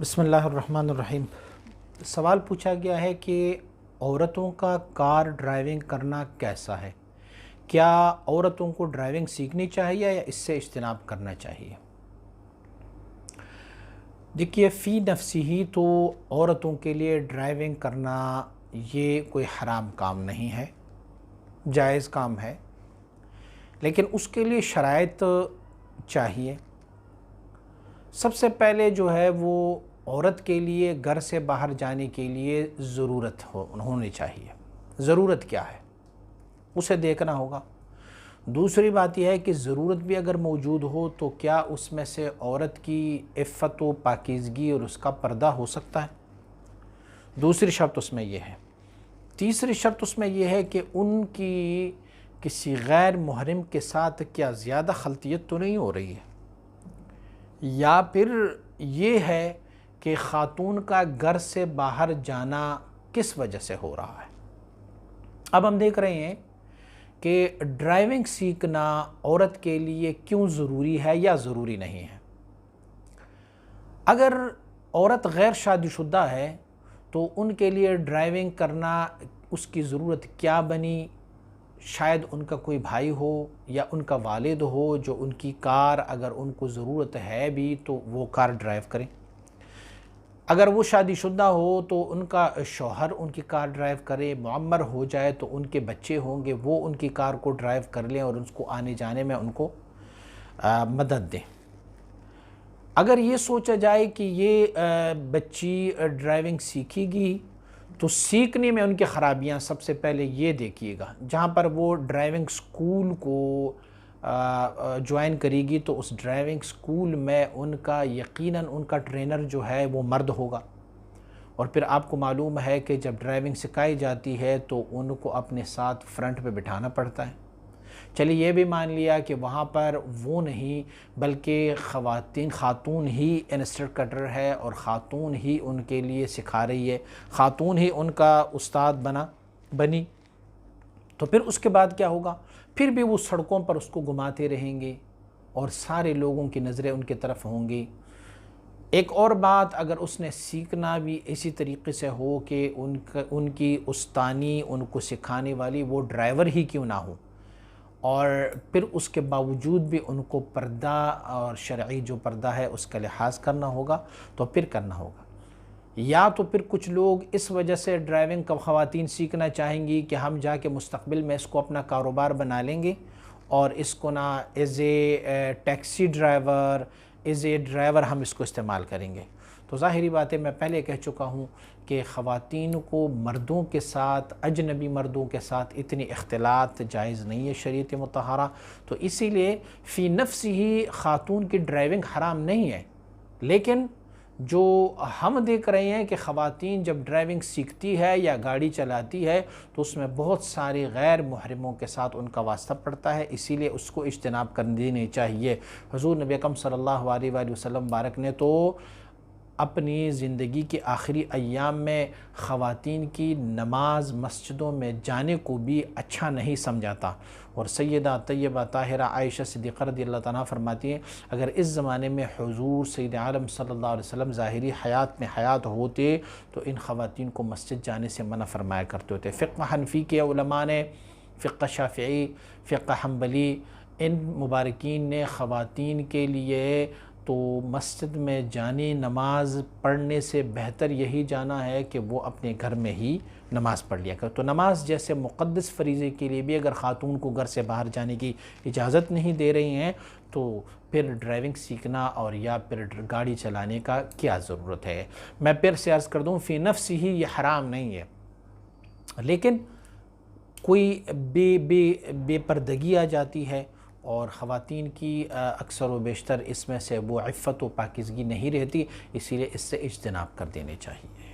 بسم اللہ الرحمن الرحیم۔ سوال پوچھا گیا ہے کہ عورتوں کا کار ڈرائیونگ کرنا کیسا ہے؟ کیا عورتوں کو ڈرائیونگ سیکھنی چاہیے یا اس سے اجتناب کرنا چاہیے؟ دیکھیے، فی نفسی ہی تو عورتوں کے لیے ڈرائیونگ کرنا یہ کوئی حرام کام نہیں ہے، جائز کام ہے، لیکن اس کے لیے شرائط چاہیے۔ سب سے پہلے جو ہے وہ عورت کے لیے گھر سے باہر جانے کے لیے ضرورت ہونی چاہیے۔ ضرورت کیا ہے اسے دیکھنا ہوگا۔ دوسری بات یہ ہے کہ ضرورت بھی اگر موجود ہو تو کیا اس میں سے عورت کی عفت و پاکیزگی اور اس کا پردہ ہو سکتا ہے؟ دوسری شرط اس میں یہ ہے۔ تیسری شرط اس میں یہ ہے کہ ان کی کسی غیر محرم کے ساتھ کیا زیادہ خلطیت تو نہیں ہو رہی ہے، یا پھر یہ ہے کہ خاتون کا گھر سے باہر جانا کس وجہ سے ہو رہا ہے۔ اب ہم دیکھ رہے ہیں کہ ڈرائیونگ سیکھنا عورت کے لیے کیوں ضروری ہے یا ضروری نہیں ہے۔ اگر عورت غیر شادی شدہ ہے تو ان کے لیے ڈرائیونگ کرنا اس کی ضرورت کیا بنی؟ شاید ان کا کوئی بھائی ہو یا ان کا والد ہو جو ان کی کار اگر ان کو ضرورت ہے بھی تو وہ کار ڈرائیو کریں۔ اگر وہ شادی شدہ ہو تو ان کا شوہر ان کی کار ڈرائیو کرے، معمر ہو جائے تو ان کے بچے ہوں گے وہ ان کی کار کو ڈرائیو کر لیں اور اس کو آنے جانے میں ان کو مدد دیں۔ اگر یہ سوچا جائے کہ یہ بچی ڈرائیونگ سیکھے گی تو سیکھنے میں ان کی خرابیاں سب سے پہلے یہ دیکھیے گا، جہاں پر وہ ڈرائیونگ سکول کو جوائن کرے گی تو اس ڈرائیونگ سکول میں ان کا یقیناً ان کا ٹرینر جو ہے وہ مرد ہوگا، اور پھر آپ کو معلوم ہے کہ جب ڈرائیونگ سکھائی جاتی ہے تو ان کو اپنے ساتھ فرنٹ پہ بٹھانا پڑتا ہے۔ چلیے یہ بھی مان لیا کہ وہاں پر وہ نہیں بلکہ خاتون ہی انسٹرکٹر ہے اور خاتون ہی ان کے لیے سکھا رہی ہے، خاتون ہی ان کا استاد بنی، تو پھر اس کے بعد کیا ہوگا؟ پھر بھی وہ سڑکوں پر اس کو گھماتے رہیں گے اور سارے لوگوں کی نظریں ان کی طرف ہوں گی۔ ایک اور بات، اگر اس نے سیکھنا بھی اسی طریقے سے ہو کہ ان کی استانی ان کو سکھانے والی وہ ڈرائیور ہی کیوں نہ ہو، اور پھر اس کے باوجود بھی ان کو پردہ اور شرعی جو پردہ ہے اس کا لحاظ کرنا ہوگا تو پھر کرنا ہوگا۔ یا تو پھر کچھ لوگ اس وجہ سے ڈرائیونگ کا خواتین سیکھنا چاہیں گی کہ ہم جا کے مستقبل میں اس کو اپنا کاروبار بنا لیں گے اور اس کو نہ as a taxi driver, as a driver ہم اس کو استعمال کریں گے۔ تو ظاہری بات ہے، میں پہلے کہہ چکا ہوں کہ خواتین کو مردوں کے ساتھ، اجنبی مردوں کے ساتھ اتنی اختلاط جائز نہیں ہے شریعت مطہرہ، تو اسی لیے فی نفس ہی خاتون کی ڈرائیونگ حرام نہیں ہے، لیکن جو ہم دیکھ رہے ہیں کہ خواتین جب ڈرائیونگ سیکھتی ہے یا گاڑی چلاتی ہے تو اس میں بہت ساری غیر محرموں کے ساتھ ان کا واسطہ پڑتا ہے، اسی لیے اس کو اجتناب کر دینی چاہیے۔ حضور نبی اکرم صلی اللہ علیہ وآلہ وسلم بارک نے تو اپنی زندگی کے آخری ایام میں خواتین کی نماز مسجدوں میں جانے کو بھی اچھا نہیں سمجھاتا، اور سیدہ طیبہ طاہرہ عائشہ صدیقہ رضی اللہ تعالیٰ فرماتی ہیں اگر اس زمانے میں حضور سید عالم صلی اللہ علیہ وسلم ظاہری حیات میں حیات ہوتے تو ان خواتین کو مسجد جانے سے منع فرمایا کرتے ہوتے۔ فقہ حنفی کے علماء نے، فقہ شافعی، فقہ حنبلی، ان مبارکین نے خواتین کے لیے تو مسجد میں جانے نماز پڑھنے سے بہتر یہی جانا ہے کہ وہ اپنے گھر میں ہی نماز پڑھ لیا کر۔ تو نماز جیسے مقدس فریضے کے لیے بھی اگر خاتون کو گھر سے باہر جانے کی اجازت نہیں دے رہی ہیں تو پھر ڈرائیونگ سیکھنا اور یا پھر گاڑی چلانے کا کیا ضرورت ہے؟ میں پھر سے عرض کر دوں، فی نفس ہی یہ حرام نہیں ہے، لیکن کوئی بے پردگی آ جاتی ہے اور خواتین کی اکثر و بیشتر اس میں سے وہ عفت و پاکیزگی نہیں رہتی، اسی لیے اس سے اجتناب کر دینے چاہیے۔